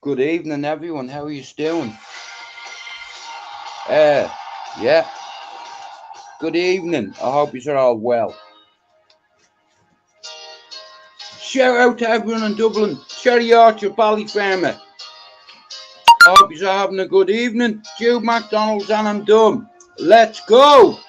Good evening, everyone. How are you doing? Yeah. Good evening. I hope you're all well. Shout out to everyone in Dublin. Straightouttaballyer farmer. I hope you're having a good evening. Jude McDonald's and I'm done. Let's go.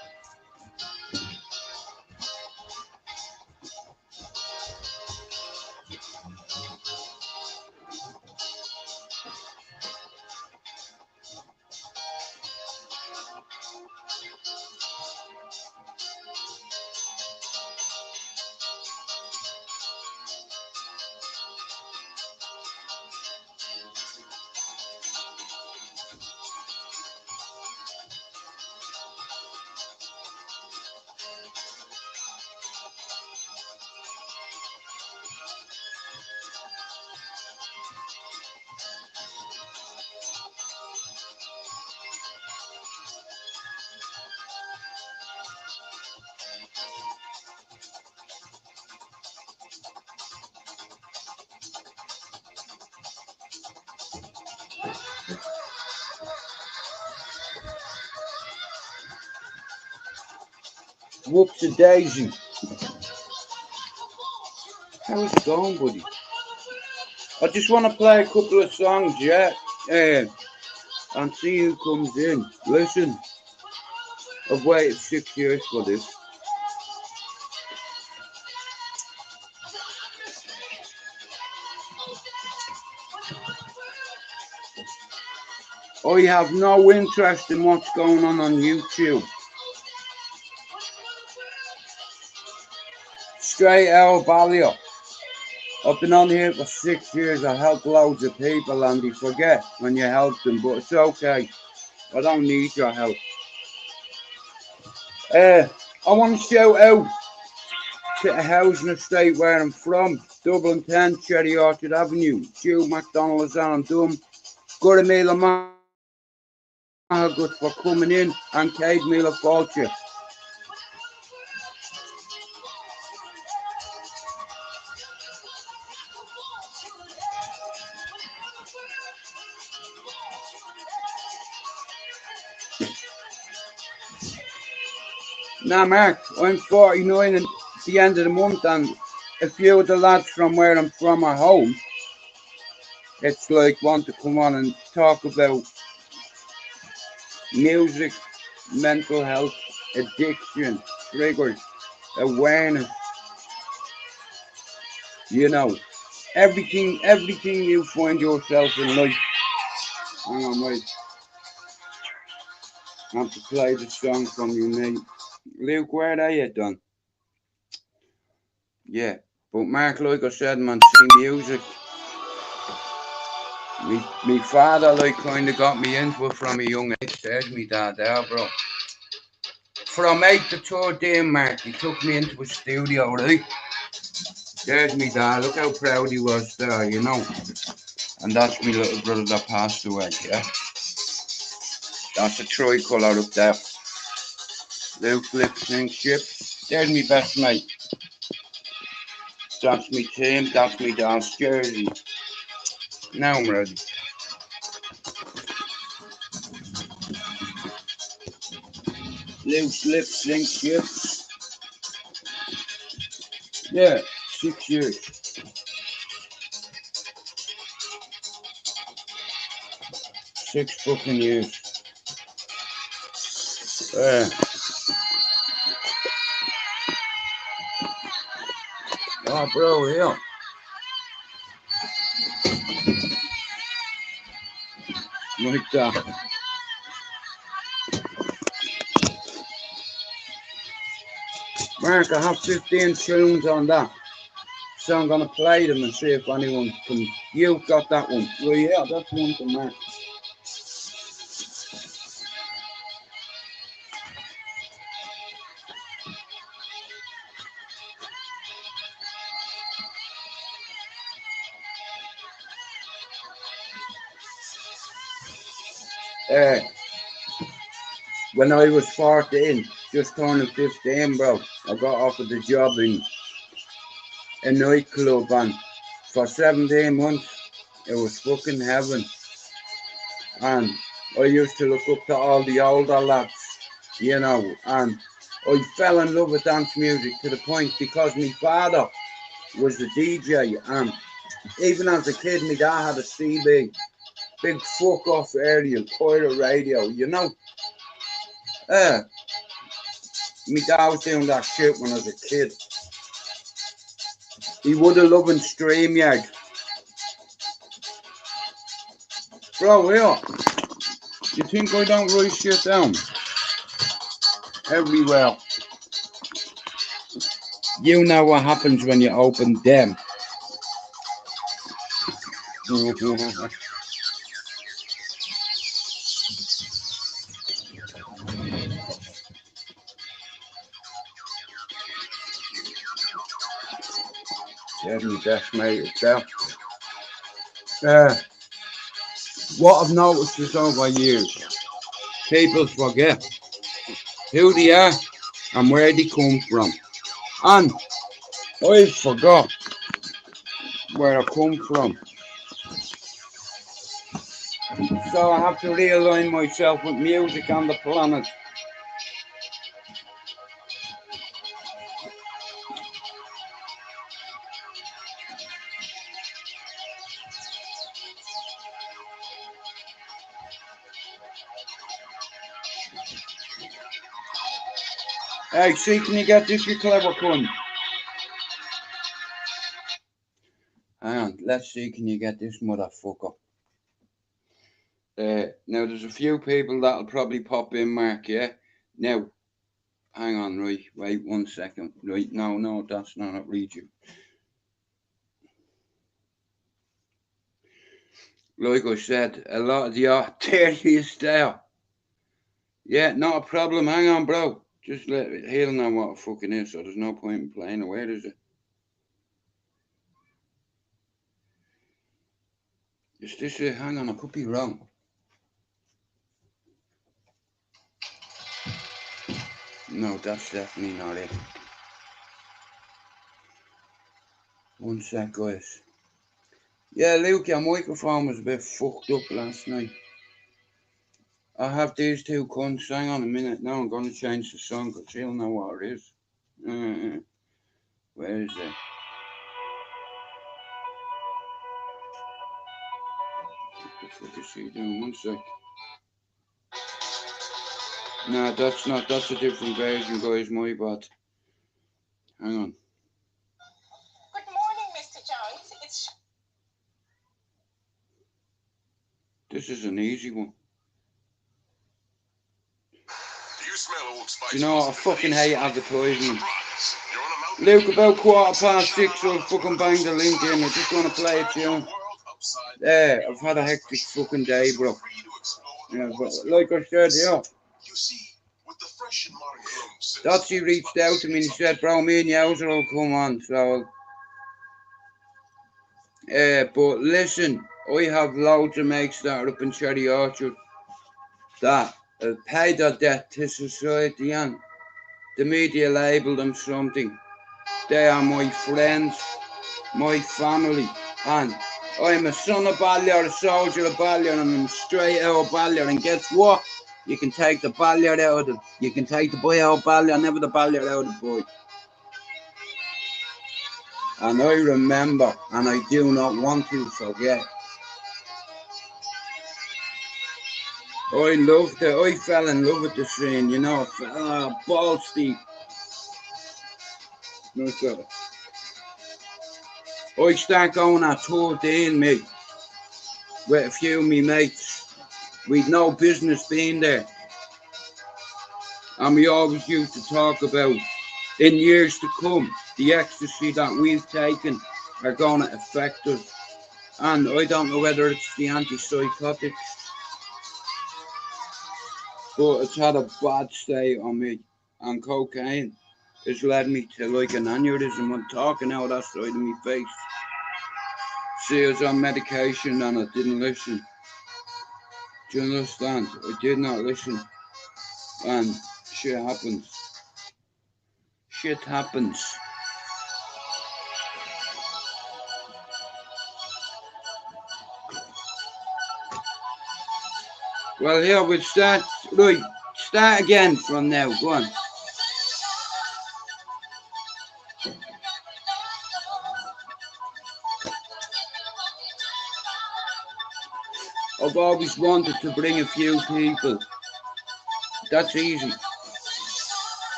Whoops a daisy. How's it going, buddy? I just want to play a couple of songs, yeah? And see who comes in. Listen, I've waited 6 years for this. I have no interest in what's going on YouTube. Straightouttaballyer. I've been on here for 6 years. I helped loads of people and they forget when you help them, but it's okay. I don't need your help. I want to shout out to a housing estate where I'm from, Dublin 10, Cherry Orchard Avenue. Jude McDonald's and I'm done. Good a meal of good for coming in and Kate meal of culture. Now, Mark, I'm 49 at the end of the month, and a few of the lads from where I'm from are home. It's like want to come on and talk about music, mental health, addiction, triggers, awareness. You know, everything you find yourself in life. Hang on, wait. I have to play the song from you, mate. Luke, where are you done? Yeah, but Mark, like I said, man, see music. Me father, like, kind of got me into it from a young age. There's me dad there, bro. From 8 to 13, Mark, he took me into a studio, right? There's me dad. Look how proud he was there, you know. And that's me little brother that passed away, yeah. That's a tricolour up there. Luke flips and ship. There's me best mate. That's me team. That's me dad's jersey. Now I'm ready. Luke flips and ship. Yeah, 6 years. 6 fucking years. Oh, bro, yeah. Like that. Mark, I have 15 tunes on that. So I'm going to play them and see if anyone can. You've got that one. Well, yeah, that's one for Mark. When I was 14, just turning 15, bro, I got offered a job in a nightclub, and for 17 months, It was fucking heaven. And I used to look up to all the older lads, you know, and I fell in love with dance music to the point because my father was a DJ, and even as a kid, my dad had a CB, big fuck off area, pirate radio, you know. My dad was doing that shit when I was a kid. He would have loved StreamYard. Bro, here, you think I don't write shit down? Everywhere. You know what happens when you open them. There's my best mate itself. What I've noticed is over years, people forget who they are and where they come from. And I forgot where I come from. So I have to realign myself with music on the planet. Hey, see, can you get this, you clever cunt? Hang on, let's see, can you get this motherfucker? Now, there's a few people that'll probably pop in, Mark, yeah? Now, hang on, right, wait 1 second. Right, no, that's not it, read you. Like I said, a lot of the artillery is there. Yeah, not a problem, hang on, bro. Just let he'll know what it fucking is, so there's no point in playing away, is it? Is this it? Hang on, I could be wrong. No, that's definitely not it. 1 sec, guys. Yeah, Luke, your microphone was a bit fucked up last night. I have these two cunts. Hang on a minute. Now I'm going to change the song because he'll know what it is. Where is it? What the fuck is he doing? 1 sec. No, that's not. That's a different version, guys. My bad. Hang on. Good morning, Mr. Jones. It's... This is an easy one. You smell Old Spice. Do you know what? I fucking hate advertising. Luke, about 6:15, I'll fucking bang the link in. I just want to play a tune. Yeah, I've had a hectic fucking day, bro. Yeah, but like I said, yeah. Dotsie reached out to me and he said, bro, me and Yowzer will come on, so... but listen, I have loads of mates that are up in Cherry Orchard that have paid their debt to society and the media label them something. They are my friends, my family, and I'm a son of Ballier, a soldier of Ballier, and I'm straight out of Ballier, and guess what? You can take the Ballier out of them. You can take the boy out of Ballier, never the Ballier out of the boy. And I remember, and I do not want to forget. I loved it. I fell in love with the scene, you know. Balls deep. No sir. I start going at 13, mate, with a few of me mates. We'd no business being there. And we always used to talk about, in years to come, the ecstasy that we've taken are going to affect us. And I don't know whether it's the antipsychotics, but it's had a bad stay on me. And cocaine has led me to like an aneurysm. I'm talking out that side of my face. See, I was on medication and I didn't listen. Do you understand? I did not listen. And shit happens. Shit happens. Well, here we'll start. Right, start again from now. Go on. I've always wanted to bring a few people. That's easy.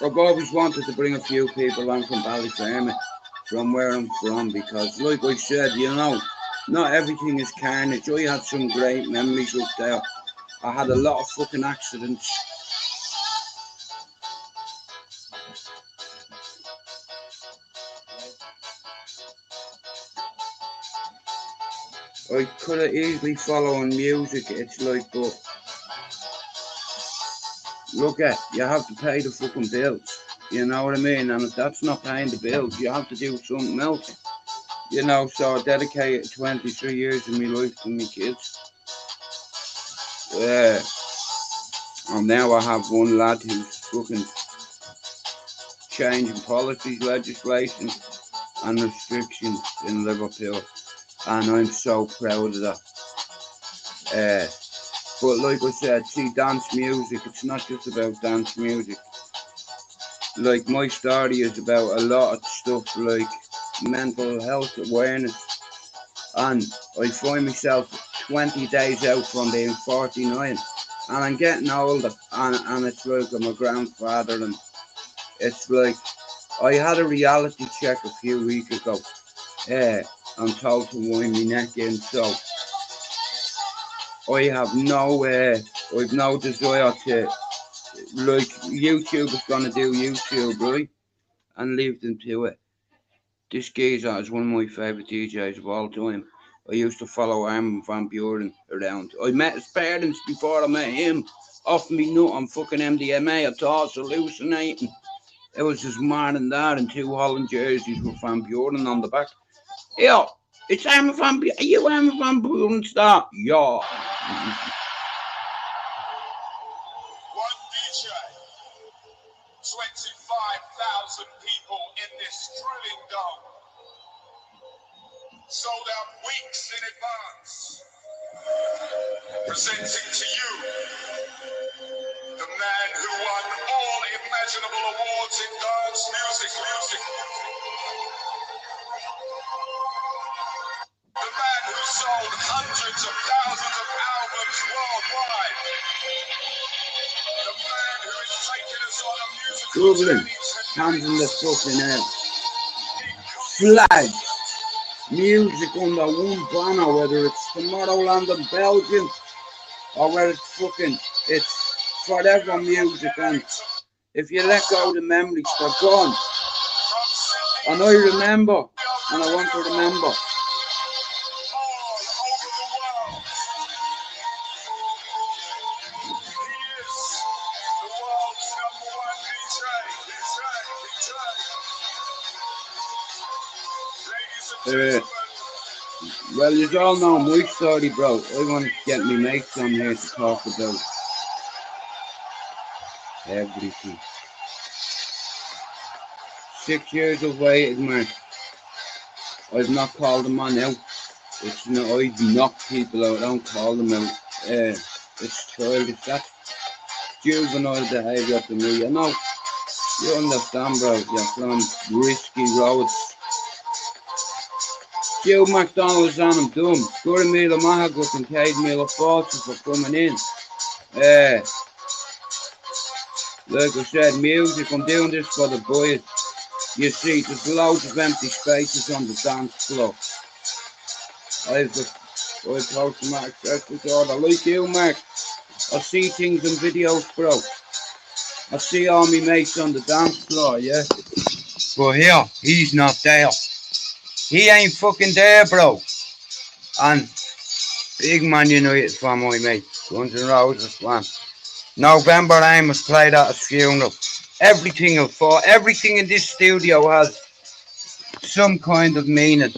I've always wanted to bring a few people on from Ballyfermot, from where I'm from, because like I said, you know, not everything is carnage. I had some great memories up there. I had a lot of fucking accidents. I could have easily followed music, it's like, but look at, you have to pay the fucking bills. You know what I mean? And if that's not paying the bills, you have to do something else. You know, so I dedicated 23 years of my life to my kids. Yeah. And now I have one lad who's fucking changing policies, legislation and restrictions in Liverpool. And I'm so proud of that. But like I said, see, dance music, it's not just about dance music. Like, my story is about a lot of stuff like mental health awareness. And I find myself 20 days out from being 49. And I'm getting older. And it's like I'm a grandfather. And it's like, I had a reality check a few weeks ago. I'm told to wind my neck in. So I have I've no desire to, like, YouTube is gonna do YouTube, right? And leave them to it. This geezer is one of my favourite DJs of all time. I used to follow Armin van Buren around. I met his parents before I met him. Off me nut on fucking MDMA, I thought hallucinating. It was his mom and dad and two Holland jerseys with Van Buren on the back. Yo, it's Armin van Buren. Are you Armin van Buren star? Yeah. One DJ, 25,000 people in this thrilling dome. Sold out weeks in advance. Presenting to you the man who won all imaginable awards in dance music. The man who sold hundreds of thousands of albums worldwide. The man who has taken us on a musical Dublin, journey hands in the tonight. fucking air. Flag. Music under one banner, whether it's Tomorrowland in Belgium or whether it's forever music. And if you let go of the memories, they're gone. And I remember, and I want to remember. Well, you all know my story, bro. I want to get me mates on here to talk about everything. 6 years of waiting, man. I've not called them on out. It's not, I've knocked people out. I don't call them out. It's childish. That's juvenile behaviour to me. You know, you understand, bro. You're from risky roads. Few McDonald's on them, dumb. Good a meal of Mahagut and paid me a fortune for coming in. Like I said, music, I'm doing this for the boys. You see, there's loads of empty spaces on the dance floor. I've post-traumatic stress disorder. Like you, Mark. I see things in videos, bro. I see all my mates on the dance floor, yeah? But here, he's not there. He ain't fucking there, bro. And big Man United fan, my mate. Guns N' Roses fan. November Amos played at his funeral. Everything in this studio has some kind of meaning.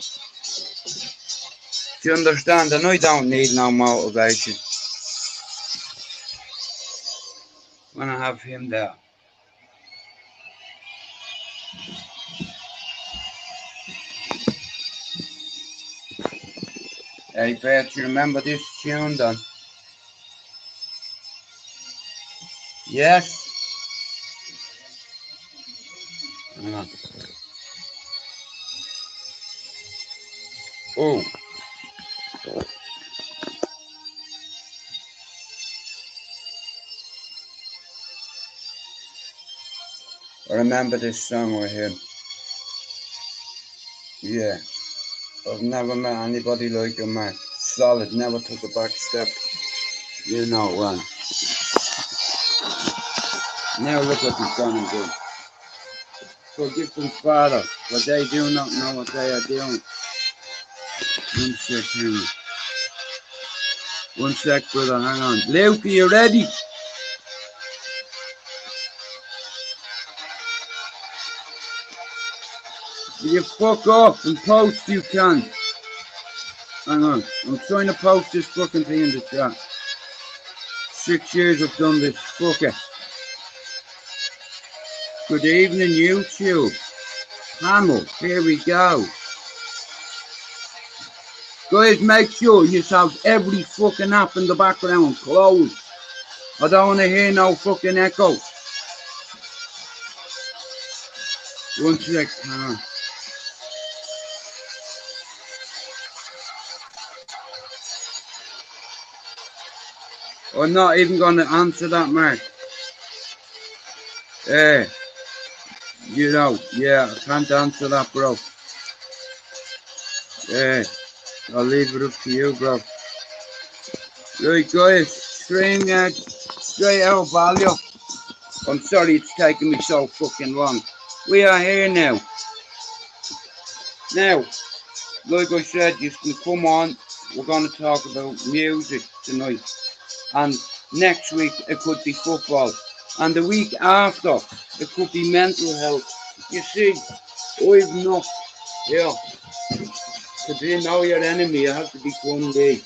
Do you understand? And I don't need no motivation when I have him there. Hey, Bert, you remember this tune, then? Yes. Hang on. Oh. I remember this song with him. Yeah. I've never met anybody like him, man. Solid, never took a back step. You know, now look what he's gonna do. Forgive them, Father, for they do not know what they are doing. One sec, hang on. One sec, brother, hang on. Luke, are you ready? Will you fuck off and post you can? Hang on, I'm trying to post this fucking thing in the chat. 6 years I've done this, fuck it. Good evening, YouTube. Hamel, here we go. Guys, make sure you have every fucking app in the background closed. I don't want to hear no fucking echo. One sec, hang on. I'm not even going to answer that, Mark. You know, yeah, I can't answer that, bro. I'll leave it up to you, bro. Right, guys, Straightouttaballyer. I'm sorry it's taking me so fucking long. We are here now. Now, like I said, you can come on. We're going to talk about music tonight. And next week, it could be football. And the week after, it could be mental health. You see, I've not, yeah, to be know your enemy, you have to become big.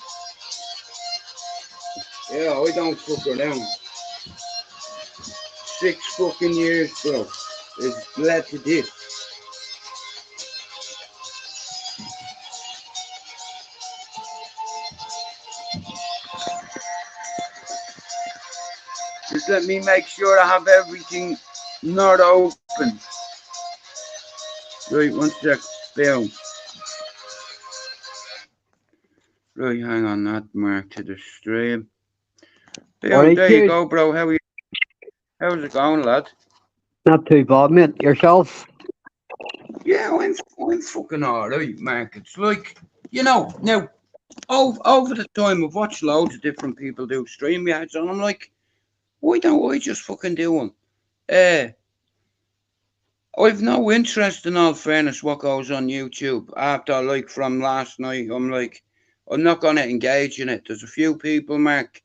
Yeah, I don't fuck around. 6 fucking years, bro. It's led to this. Just let me make sure I have everything not open. Right, one sec. Boom. Right, hang on, that mark to the stream. Boom, Alright, there you dude. go, bro. How's it going, lad? Not too bad, mate. Yourself? Yeah, I'm fucking alright, Mark. It's like, you know, now, over the time, I've watched loads of different people do stream yards, and I'm like, why don't I just fucking do one? I've no interest in all fairness what goes on YouTube. After, like, from last night, I'm like, I'm not going to engage in it. There's a few people, Mark,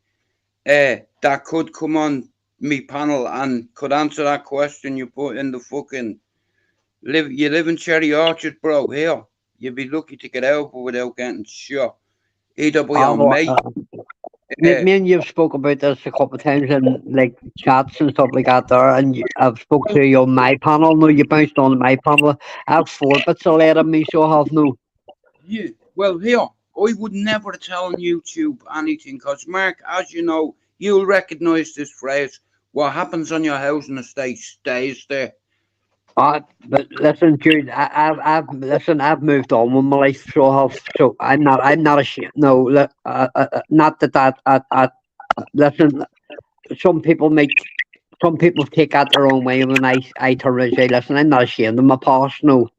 that could come on me panel and could answer that question you put in the fucking... You live in Cherry Orchard, bro, here. You'd be lucky to get out without getting shot. Either by your mate... Me and you've spoke about this a couple of times in like chats and stuff like that there, and I've spoke to you on my panel. No, you bounced on my panel. I have 4 bits of lead on me, so I have no. Yeah, well, here, I would never tell on YouTube anything, because, Mark, as you know, you'll recognise this phrase, what happens on your housing estate stays there. But listen, dude, I've I've moved on with my life, so I have. So I'm not ashamed. No, not that. Listen, some people take that their own way when I turn around and say, listen, I'm not ashamed of my past. No,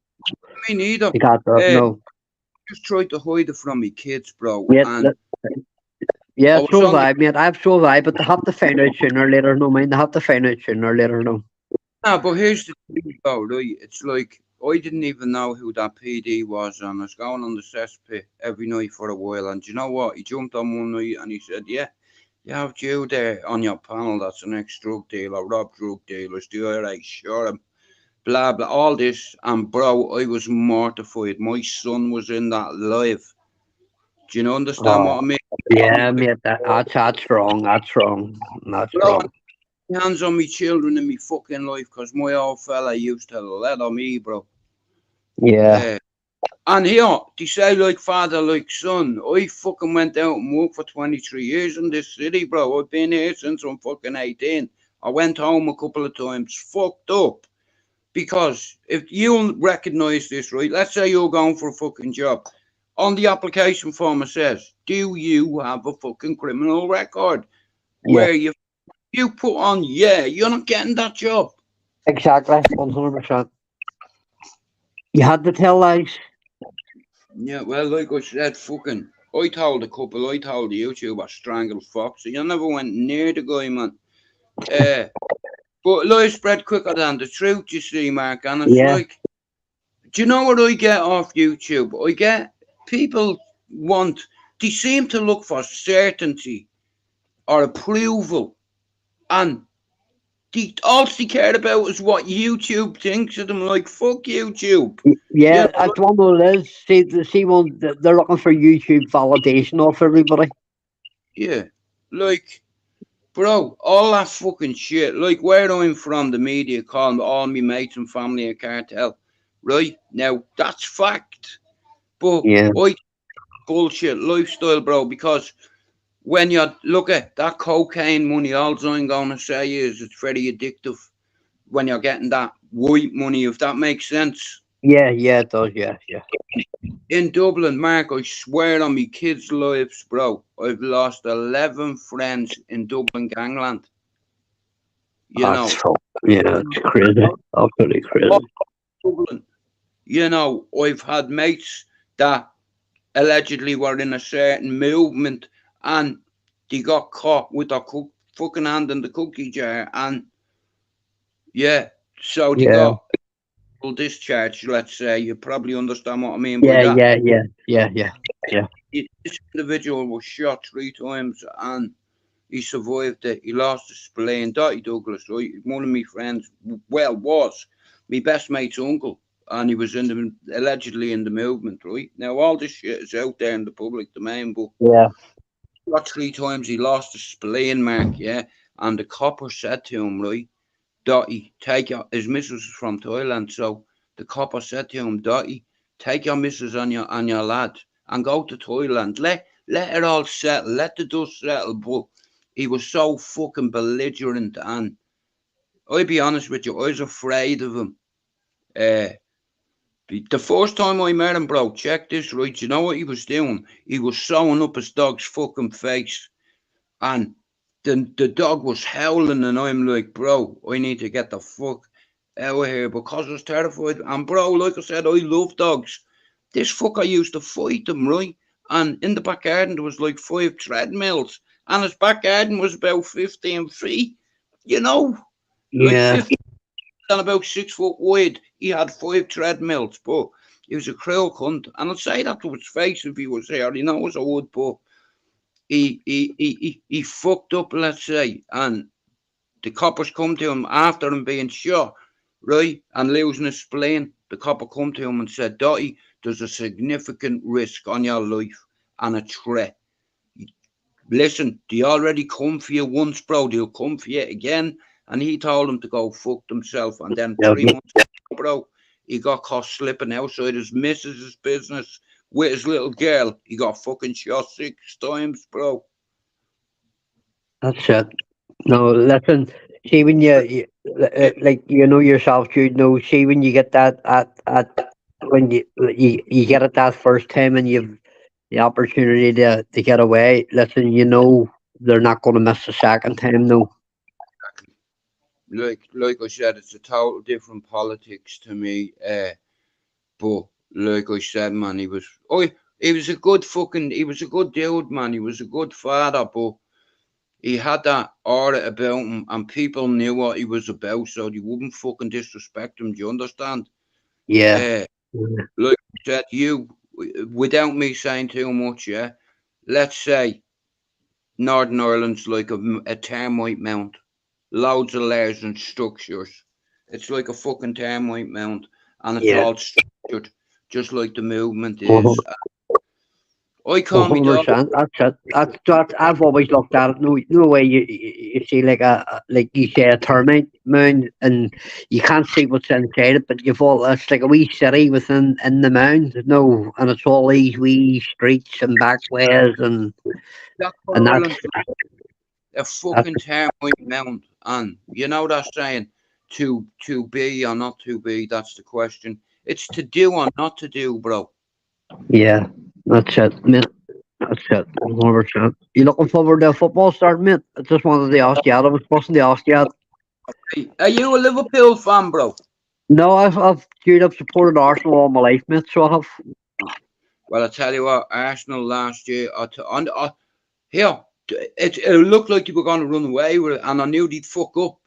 Me neither. No. Just tried to hide it from me kids, bro. Yeah, And yeah, I so have I, mate. I've so have I, but they have to find out sooner or later. No, mind, they have to find out sooner or later. No. nah, but here's the thing, though, right? It's like, I didn't even know who that PD was, and I was going on the cesspit every night for a while, and do you know what? He jumped on one night and he said, yeah, you have Joe there on your panel that's an ex-drug dealer, rob drug dealers, do I right, sure him, blah, blah, all this, and bro, I was mortified. My son was in that live. Do you understand what I mean? Yeah, mate, that's wrong. That's wrong. That's Bro, wrong. hands on me children in me fucking life, because my old fella used to let on me, bro. Yeah. And here, they say like father, like son. I fucking went out and worked for 23 years in this city, bro. I've been here since I'm fucking 18. I went home a couple of times, fucked up. Because if you recognise this, right, let's say you're going for a fucking job. On the application form it says, do you have a fucking criminal record? Yeah, Where you put on, yeah, you're not getting that job. exactly. 100%. You had to tell lies. Yeah, well, like I said, fucking, I told a couple, I told the YouTuber strangled Foxy. You never went near the guy, man. But lies spread quicker than the truth, you see, Mark. And it's Yeah, like, do you know what I get off YouTube? I get people they seem to look for certainty or approval, and all they care about is what YouTube thinks of them. Like, fuck YouTube. You yeah. know, That's one of it is. See, one. They're looking for YouTube validation off everybody. yeah. Like, bro, all that fucking shit. Like, where I'm from, the media calling all me mates and family a cartel. Right? Now, that's fact. But Yeah, I bullshit lifestyle, bro, because when you look at that cocaine money, all I'm gonna say is it's very addictive when you're getting that white money, if that makes sense. yeah. It does. Yeah, yeah. In Dublin, Mark, I swear on me kids' lives, bro, I've lost 11 friends in Dublin gangland. You That's know, fuck. Yeah, it's crazy. Absolutely all crazy. Dublin. You know, I've had mates that allegedly were in a certain movement and they got caught with their fucking hand in the cookie jar, and yeah, so they Yeah, got discharge, let's say. You probably understand what I mean by yeah, that. yeah, yeah, yeah, yeah, yeah. This individual was shot 3 times and he survived it. He lost his spleen. Dotty Douglas, right? One of my friends, well, was my best mate's uncle, and he was in the allegedly in the movement, right? Now all this shit is out there in the public domain, but Yeah. shot 3 times, he lost his spleen, Mark, yeah. And the copper said to him, right, Dotty, take your his missus is from Thailand, so the copper said to him, Dotty, take your missus and your lad and go to Thailand. Let it all settle, let the dust settle. But he was so fucking belligerent, and I'll be honest with you, I was afraid of him. Uh the first time I met him, bro, check this right. You know what he was doing? He was sewing up his dog's fucking face, and the dog was howling, and I'm like, bro, I need to get the fuck out of here because I was terrified. And bro, like I said, I love dogs. This fucker used to fight them, right? And in the back garden there was like 5 treadmills, and his back garden was about 15 feet. You know, like Yeah. 15 and about 6 foot wide. He had 5 treadmills, but he was a cruel cunt. And I'd say that to his face if he was here. He knows I would, but he fucked up, let's say, and the coppers come to him after him being shot, right, and losing his spleen. The copper come to him and said, Dotty, there's a significant risk on your life and a threat. Listen, they already come for you once, bro. They'll come for you again. And he told him to go fuck himself. And then Yeah. 3 months, bro, he got caught slipping outside his missus's business with his little girl. He got fucking shot 6 times, bro. That's it. No, listen. See when like you know yourself, Jude. No, see when you get that at when you get it that first time and you've the opportunity to get away. Listen, you know they're not going to miss the second time. No. Like I said, it's a total different politics to me. But like I said, man, he was a good fucking, he was a good dude, man. He was a good father, but he had that aura about him, and people knew what he was about, so they wouldn't fucking disrespect him. Do you understand? Yeah. Uh, like I said, without me saying too much, yeah. Let's say Northern Ireland's like a termite mound, loads of layers and structures. It's like a fucking termite mound, and it's Yeah. all structured, just like the movement Uh-huh. is. I call me dog. 100%. That's it. That's I've always looked at it. No way you see like like you say a termite mound and you can't see what's inside it, but you've all it's like a wee city within in the mound. No, and it's all these wee streets and backways That's and Ireland, a that's fucking termite mound, And you know that saying, to be or not to be. That's the question. It's to do or not to do, bro. Yeah, that's it, mate. That's it. 100%. You looking forward to football start, mate? I just wanted to ask you. I was supposed to ask you. Hey, are you a Liverpool fan, bro? No, I've queued up supported Arsenal all my life, mate. So I have. Well, I tell you what, Arsenal last year, here, it looked like they were going to run away with it, and I knew they'd fuck up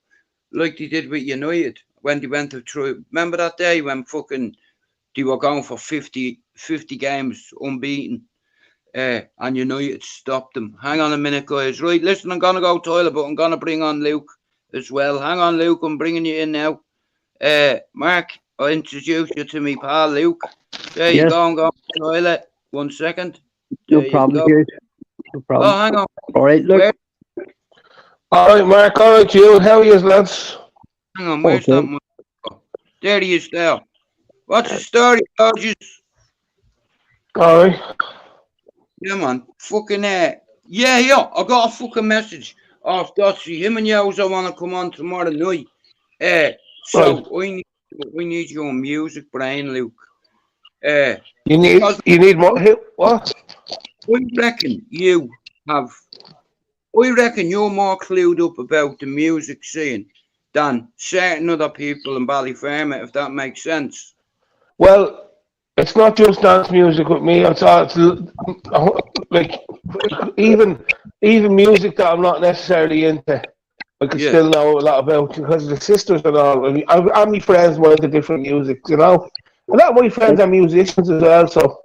like they did with United when they went through. Remember that day when fucking they were going for 50 games unbeaten, and United stopped them. Hang on a minute, guys. Right, listen, I'm going to go toilet, but I'm going to bring on Luke as well. Hang on, Luke, I'm bringing you in now. Mark, I'll introduce you to me pal, Luke. There you Yes, go, I'm going to the toilet. 1 second. no There you problem, go. dude. No Oh, problem. hang on. All right, look. Where, All right, Mark. All right, you. How are you, lads? hang on, where's that Okay. one? There he is there. What's the story, Georges? All right. Yeah, man. Fucking, yeah, I got a fucking message off Dotsie. Him and Yozo want to come on tomorrow night. Right. So we need your music brain, Luke. Uh, You need because you need more. What? I reckon you have. I reckon you're more clued up about the music scene than certain other people in Ballyfermot, if that makes sense. Well, it's not just dance music with me. Like even even music that I'm not necessarily into. I could Yeah, still know a lot about because of the sisters and all. I mean, I'm my friends were into different music, you know. A lot of my friends Like, are musicians as well, so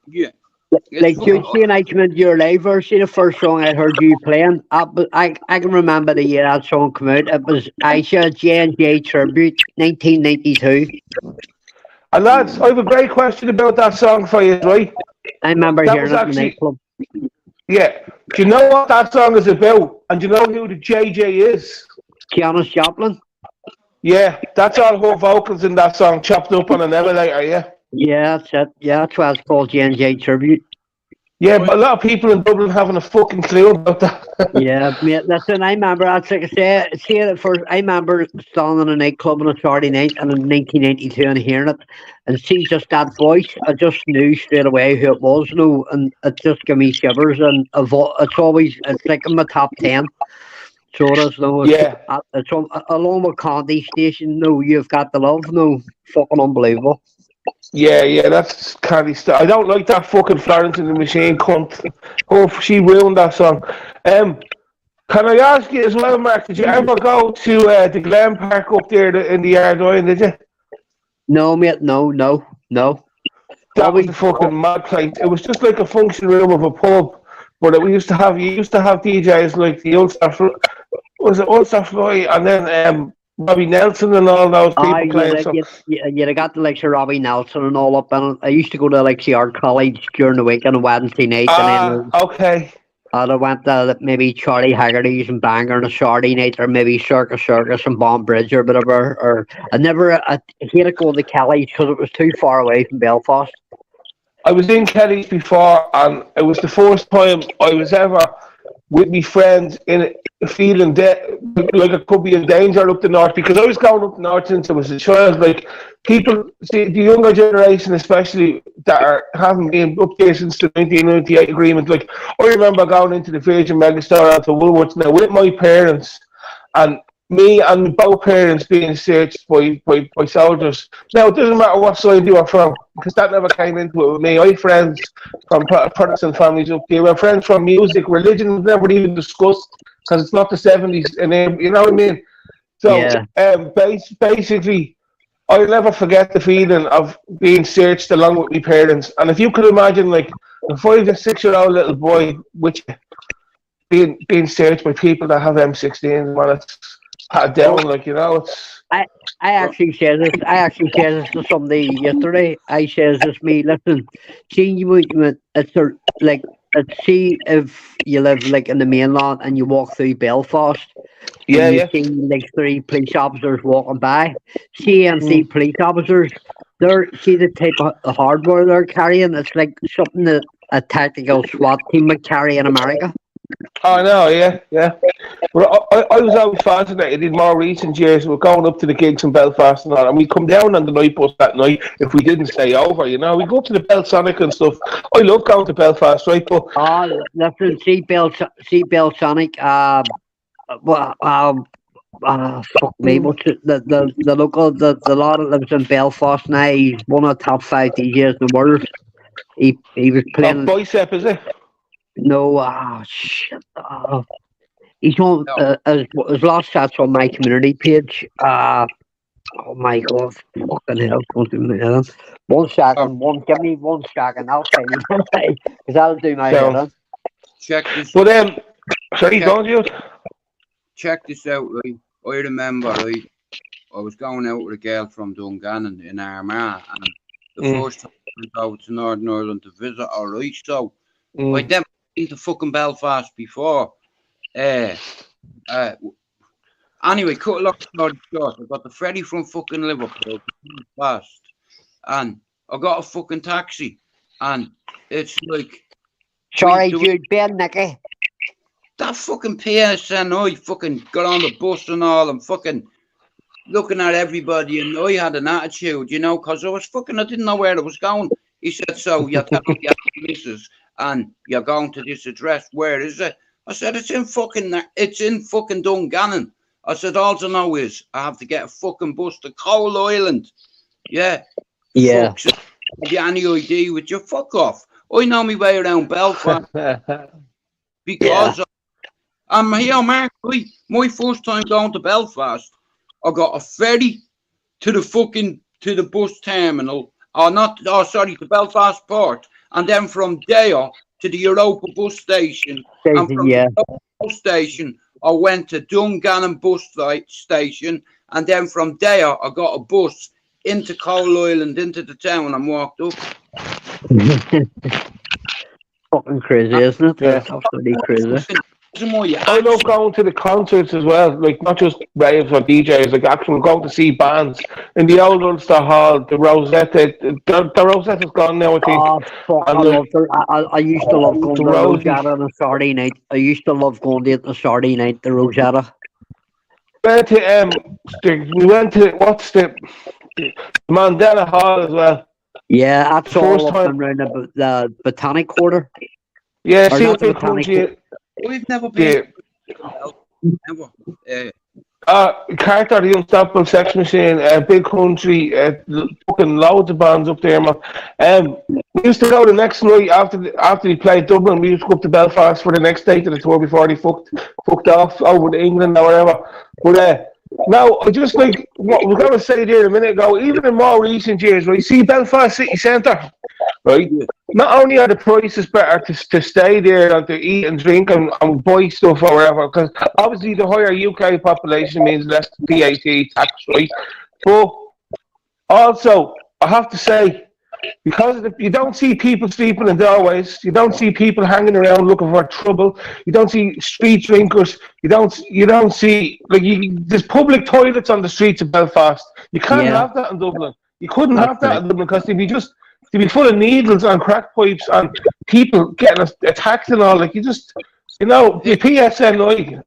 yeah. It's like fucking. dude, see, I came into your live version. The first song I heard you playing, I can remember the year that song came out. It was Aisha J&J Tribute, 1992. and lads, I have a great question about that song for you, right? I remember That hearing was it in the actually nightclub. yeah. Do you know what that song is about? And do you know who the JJ is? Janis Joplin. Yeah, that's all her vocals in that song chopped up on an emulator, yeah. Yeah, that's it. Yeah, that's why it's called J&J Tribute. Yeah, I, but a lot of people in Dublin haven't a fucking clue about that. Yeah, mate, listen, I remember, that's like I say, see it at first, I remember standing in a nightclub on a Saturday night and in 1992 and hearing it and see just that voice, I just knew straight away who it was, no, and it just gave me shivers and it's always, it's like in my top 10, so it is, no, Yeah, it's on, along with Candy Station, no, You've Got the Love, no, fucking unbelievable. yeah, that's candy stuff. I don't like that fucking Florence and the Machine cunt. Oh, she ruined that song. Um, can I ask you as well, Mark? Did you ever go to the Glen Park up there in the Ardoyne? Did you? No, mate, no, That was always, a fucking mad place. It was just like a function room of a pub, but we used to have you used to have DJs like the Ulster, was it Ulster Floyd, and then Bobby Nelson and all those I people playing. So, you'd have got the likes of Robbie Nelson and all up in it. I used to go to like the art college during the week on a Wednesday night, and then okay. I went to maybe Charlie Haggerty's and Bangor on a Saturday night, or maybe Circus and Bombridge or whatever. Or I hated going to Kelly's because it was too far away from Belfast. I was in Kelly's before, and it was the first time I was ever with me friends in feeling like I could be in danger up the north because I was going up north since I was a child. Like people, see, the younger generation, especially haven't been up there since the 1998 agreement. Like I remember going into the Virgin Megastore out to Woolworths now with my parents, and me and both parents being searched by soldiers. Now, it doesn't matter what side you are from, because that never came into it with me. I had friends from Protestant families up there. We have friends from music. Religion was never even discussed, because it's not the 70s, and you know what I mean? So, Yeah, basically, I'll never forget the feeling of being searched along with my parents. And if you could imagine, like, a 5 or 6-year-old little boy, which being searched by people that have M16s, well, it's pat bro, down, like, you know, it's I I bro, actually said this. I actually said this to somebody yesterday. I says this me. Listen, see it's a, like see if you live like in the mainland and you walk through Belfast yeah, and you yeah, see like three police officers walking by. CNC mm, police officers. They're see the type of hardware they're carrying. It's like something that a tactical SWAT team would carry in America. I know, yeah. Well, I was always fascinated in more recent years. We're going up to the gigs in Belfast and all, and we come down on the night bus that night if we didn't stay over. You know, we go up to the Belsonic and stuff. I love going to Belfast, right? But Listen, Seatbelt Sonic. Well, fuck me. What's it, the local the lad that lives in Belfast now? He's one of the top 5 DJs in the world. He was playing. Bicep, is it? No, shit. He's on his last chat's on my community page. Oh my god, fucking hell! Don't do my head in. 1 second, give me 1 second. I'll tell you because I'll do my head in. Check this. But sorry, don't you? Check this out, right? I remember, right? I was going out with a girl from Dungannon in Armagh, and the first time I went out to Northern Ireland to visit her, right? So I'd never been to fucking Belfast before. Anyway, cut a long story short, I got the ferry from fucking Liverpool fast, and I got a fucking taxi, and it's like, sorry, dude, Ben Nicky. That fucking PSN, I fucking got on the bus and all, and fucking looking at everybody, and I had an attitude, you know, because I didn't know where I was going. He said, so you're telling your missus, and you're going to this address, where is it? I said, it's in fucking Dungannon. I said, all I know is I have to get a fucking bus to Coal Island. Yeah. Yeah. Fuck, have you any idea with your fuck off? I know my way around Belfast. Because I'm here, Mark. My first time going to Belfast, I got a ferry to the bus terminal. To Belfast Port. And then from there to the Europa bus station. And from the Europa bus station, I went to Dungannon bus station, and then from there I got a bus into Coal Island, into the town, and walked up. Fucking crazy, isn't it? Yeah. It's absolutely crazy. I love going to the concerts as well, like not just raves or DJs, like actually going to see bands in the old Ulster Hall, the Rosetta. The Rosetta's gone now, I think. Oh, fuck, I used to love going to the Rosetta on a Saturday night. I used to love going to it on a Saturday night, the Rosetta. We went to, what's the Mandela Hall as well. Yeah, that's all up and around the Botanic Quarter. Yeah, see a big country. We've never been. Never. Carter, the Unstoppable Sex Machine, Big Country, fucking loads of bands up there, man. We used to go the next night after he played Dublin. We used to go up to Belfast for the next day to the tour before they fucked off over to England or whatever. But now, I just like what we were going to say there a minute ago, even in more recent years, right? See Belfast City Centre, right? Not only are the prices better to stay there and to eat and drink and buy stuff or whatever, because obviously the higher UK population means less VAT tax, right? But also, I have to say, because you don't see people sleeping in doorways, you don't see people hanging around looking for trouble, you don't see street drinkers, you don't see there's public toilets on the streets of Belfast. You can't have that in Dublin. You couldn't have that in Dublin because they'd be full of needles and crack pipes and people getting attacked and all. Like the PSNI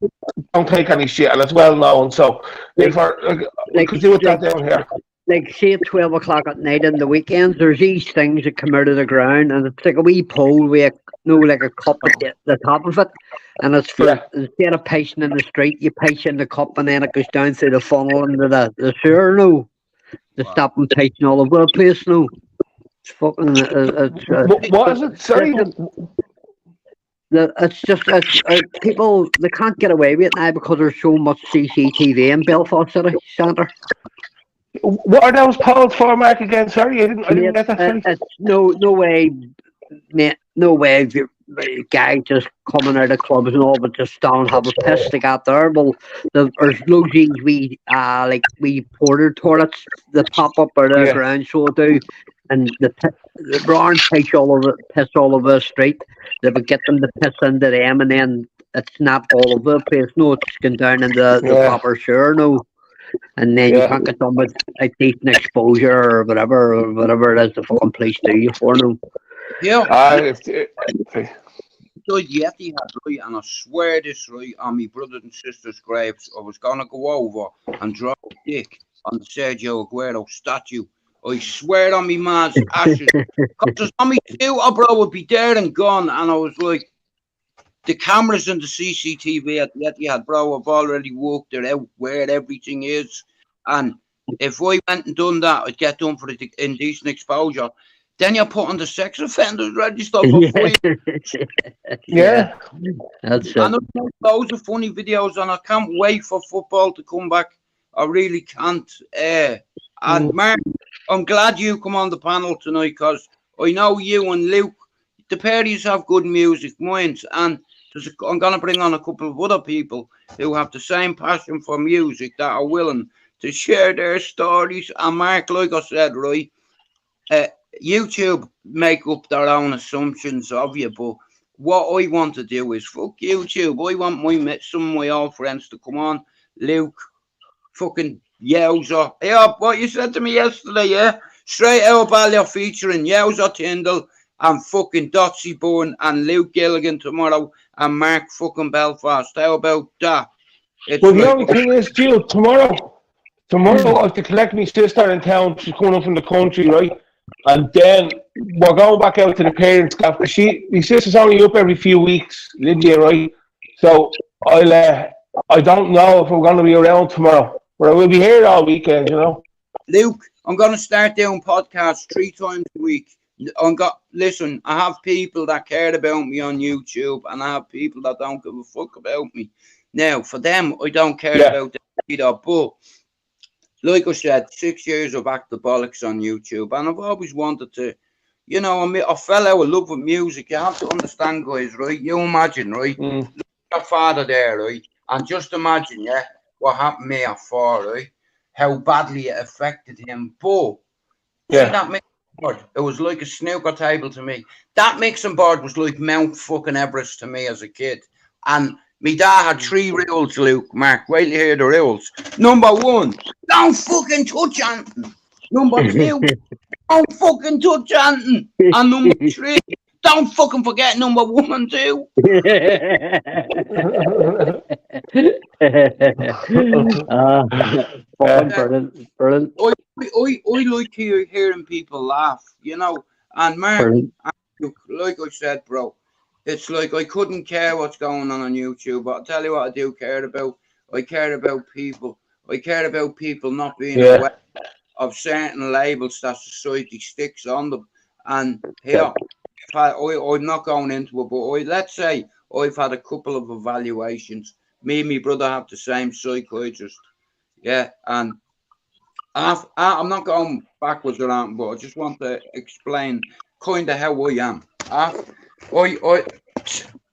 don't take any shit, and it's well known. So we could do it that down here. Like, say at 12 o'clock at night in the weekends, there's these things that come out of the ground, and it's like a wee pole with like a cup at the top of it, and it's for instead of pissing in the street, you piss in the cup, and then it goes down through the funnel into the sewer, to stop them pissing all over the place, It's fucking. What is it? Sorry. People, they can't get away with it now because there's so much CCTV in Belfast City Centre. What are those polls for, Mark, again? Sorry, I didn't get that. It's no way, mate. No way. Guys just coming out of clubs and all, but just down have a piss to get there. Well, there's loads of these wee porter toilets that pop up out of the ground, so do, and the brown piss all over the street. They would get them to piss into them, and then it's not all over the place. No, it's going down in the proper sewer. And then you can't get done with a decent exposure or whatever it is the fucking police do you for them. Yeah. outside the Etihad, right, and I swear this, right, on my brothers and sisters' graves, I was gonna go over and drop a dick on the Sergio Aguero statue. I swear on me man's ashes. Because there's only two, bro, would be dead and gone. And I was like, the cameras and the CCTV at the Etihad, bro, I've already worked it out where everything is. And if I went and done that, I'd get done for the indecent exposure. Then you're put on the sex offenders register for free. Yeah. That's And it. there's loads of funny videos, and I can't wait for football to come back. I really can't. And Mark, I'm glad you come on the panel tonight because I know you and Luke, the pair of you have good music minds, and I'm going to bring on a couple of other people who have the same passion for music that are willing to share their stories. And Mark, like I said, right, YouTube make up their own assumptions of you, but what I want to do is fuck YouTube. I want some of my old friends to come on. Luke, fucking Yowza. Yeah, what you said to me yesterday, yeah? Straightouttaballyer featuring Yowza Tyndall and fucking Dotsy Bourne and Luke Gilligan tomorrow and Mark fucking Belfast. How about that? It's Well, the like, only thing is, Jill, tomorrow I have to collect my sister in town. She's coming up from the country, right? And then we're going back out to the parents' gaff. My sister's only up every few weeks, Lydia, right? So I don't know if we're going to be around tomorrow, but I will be here all weekend, you know. Luke, I'm going to start doing podcasts 3 times a week. Listen, I have people that care about me on YouTube, and I have people that don't give a fuck about me. Now, for them, I don't care about them either, but like I said, 6 years of Act the Bollocks on YouTube, and I've always wanted to, you know, I fell out of love with music. You have to understand, guys, right? You imagine, right? Look at your father there, right? And just imagine, yeah, what happened to me at 4, right? How badly it affected him. But, see that mixing board? It was like a snooker table to me. That mixing board was like Mount fucking Everest to me as a kid. And me dad had 3 rules, Luke, Mark. Wait till you hear the rules. Number 1, don't fucking touch anything. Number 2, don't fucking touch anything. And number 3, don't fucking forget number 1 and 2. Fucking brilliant. I like hearing people laugh, you know. And Mark, like I said, bro, it's like I couldn't care what's going on YouTube. But I'll tell you what I do care about. I care about people. I care about people not being aware of certain labels that society sticks on them. And here, I'm not going into it, but let's say I've had a couple of evaluations. Me and my brother have the same psychiatrist. Yeah, and I'm not going backwards around, but I just want to explain kind of how I am.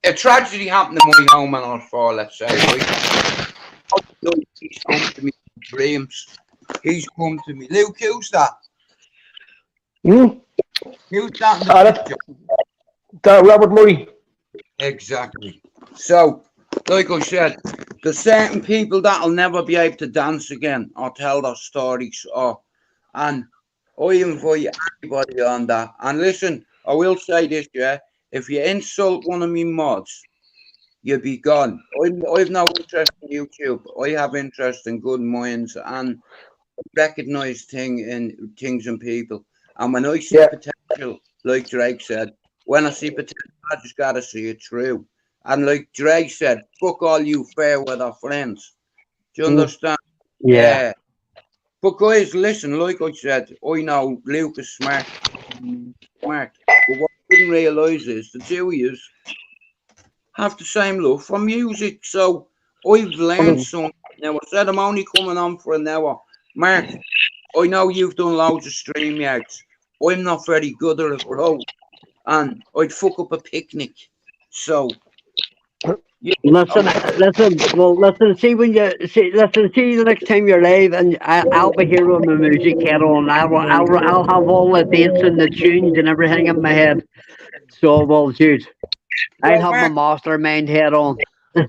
A tragedy happened in my home when I was 4, let's say, right? He's come to me in dreams. He's come to me. Luke, who's that? Who's that? That Robert Murray. Exactly. So, like I said, there's certain people that'll never be able to dance again or tell their stories. And I invite everybody on that. And listen, I will say this, yeah. If you insult one of me mods, you'll be gone. I've no interest in YouTube. I have interest in good minds and recognize things and people. And when I see potential, like Drake said, when I see potential, I just gotta see it through. And like Drake said, fuck all you fair weather friends. Do you understand? Yeah. But guys, listen, like I said, I know Luke is smart. But what I didn't realise is the two of you have the same love for music. So I've learned something. Now, I said I'm only coming on for an hour. Mark, I know you've done loads of stream yards. I'm not very good at it, bro. And I'd fuck up a picnic. So, listen. See when you see the next time you're live, and I'll be here with my music head on. I'll have all the dates and the tunes and everything in my head. So, well, dude, I'll have my mastermind head on. Now,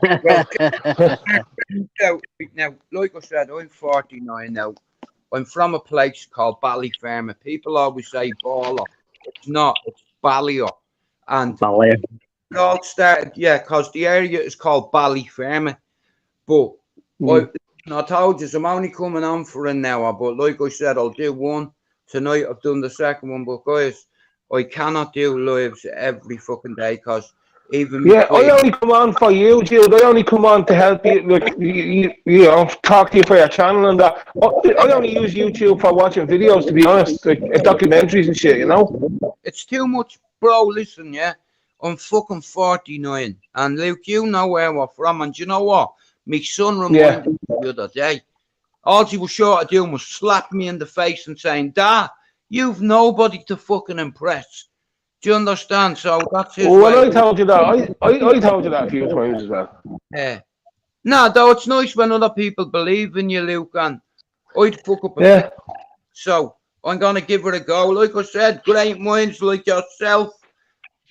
like I said, I'm 49 now. I'm from a place called Ballyfermot. People always say baller. It's not. It's Ballyer. And It all started, yeah, because the area is called Ballyfermot. But Mm. I told you, I'm only coming on for an hour. But like I said, I'll do one tonight. I've done the second one. But guys, I cannot do lives every fucking day because even me Yeah, I quit. only come on for you, Jude. I only come on to help you, like, you know, talk to you for your channel and that. I only use YouTube for watching videos, to be honest, like documentaries and shit, you know? It's too much, bro. Listen, yeah, I'm fucking 49, and Luke, you know where we're from, and do you know what? My son Yeah. reminded me the other day. All he was short of doing was slap me in the face and saying, "Dad, you've nobody to fucking impress." Do you understand? So that's his Well, way. I told you that. I told you that a few times as well. Yeah. No, though it's nice when other people believe in you, Luke, and I'd fuck up a bit. Yeah. So I'm gonna give it a go. Like I said, great minds like yourself,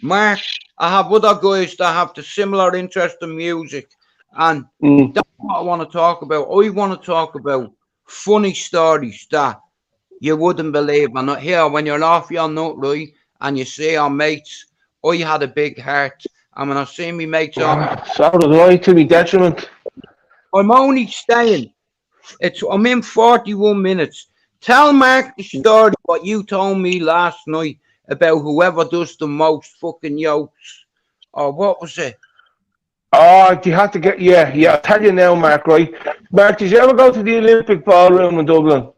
Mark. I have other guys that have the similar interest in music, and Mm. that's what I want to talk about. I want to talk about funny stories that you wouldn't believe. And here, when you're off your nut, right, and you see our mates, I had a big heart, and when I see me mates on, So did I, to me detriment. I'm only staying. I'm in 41 minutes. Tell Mark the story what you told me last night about whoever does the most fucking yokes. Or what was it? Oh, you had to get, yeah. I'll tell you now, Mark, right? Mark, did you ever go to the Olympic Ballroom in Dublin?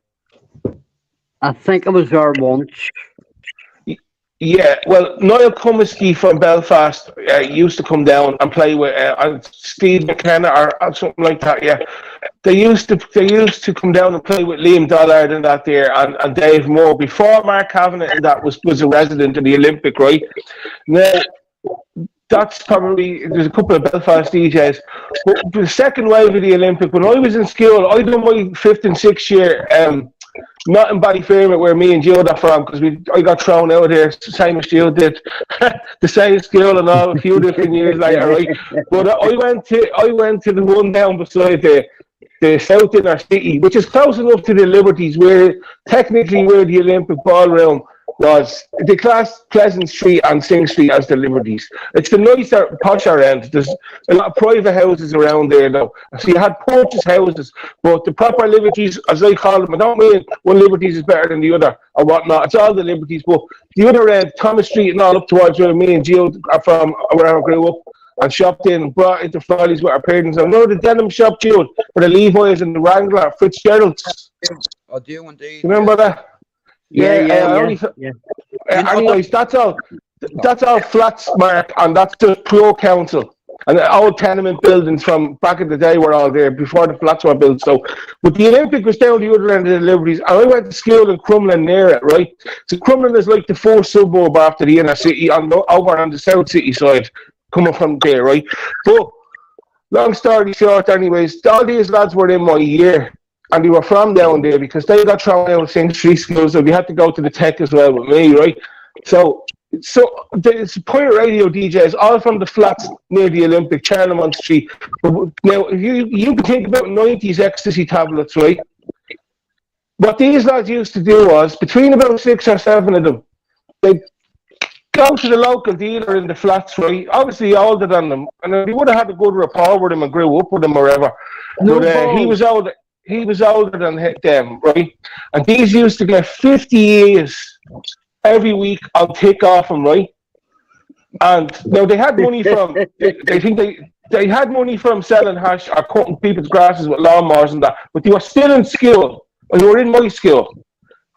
I think I was there once. Yeah, well, Niall Cummiskey from Belfast used to come down and play with Steve McKenna or something like that. Yeah, they used to come down and play with Liam Dollard and that there and Dave Moore before Mark Kavanagh and that was a resident of the Olympic, right? Now that's probably there's a couple of Belfast DJs, but the second wave of the Olympic when I was in school, I done my fifth and sixth year. Not in Ballyfermot where me and Jude are from because I got thrown out there same as Jude did the same school and all a few different years later, right? But I went to the one down beside the South Inner City, which is close enough to the Liberties, where technically where the Olympic Ballroom was. The class Pleasant Street and Sing Street as the Liberties. It's the nicer, posher end. There's a lot of private houses around there now. So you had purchase houses, but the proper Liberties, as I call them, I don't mean one Liberties is better than the other or whatnot. It's all the Liberties, but the other end, Thomas Street and all up towards where me and Jill are from, where I grew up, and shopped in and brought into Follies with our parents. I know the denim shop, Jude, for the Levi's and the Wrangler, Fitzgerald's. I do indeed. Remember that? Yeah. Anyways, that's all. That's all flats, Mark, and that's just pro council. And the old tenement buildings from back in the day were all there before the flats were built. So, but the Olympic was down the other end of the Liberties, and I went to school in Crumlin near it, right? So Crumlin is like the fourth suburb after the inner city, over on the South City side, coming from there, right? But long story short, anyways, all these lads were in my year. And they were from down there because they got thrown out of St. Street schools, so they had to go to the tech as well with me, right? So there's pirate radio DJs all from the flats near the Olympic, Charlemont Street. Now, if you can think about 90s ecstasy tablets, right? What these lads used to do was, between about 6 or 7 of them, they'd go to the local dealer in the flats, right? Obviously older than them, and they would have had a good rapport with him and grew up with him or whatever. But he was older. He was older than them, right? And these used to get 50 years every week on tick off them, right? And now they had money from, they had money from selling hash or cutting people's grasses with lawnmowers and that, but they were still in school, or they were in my school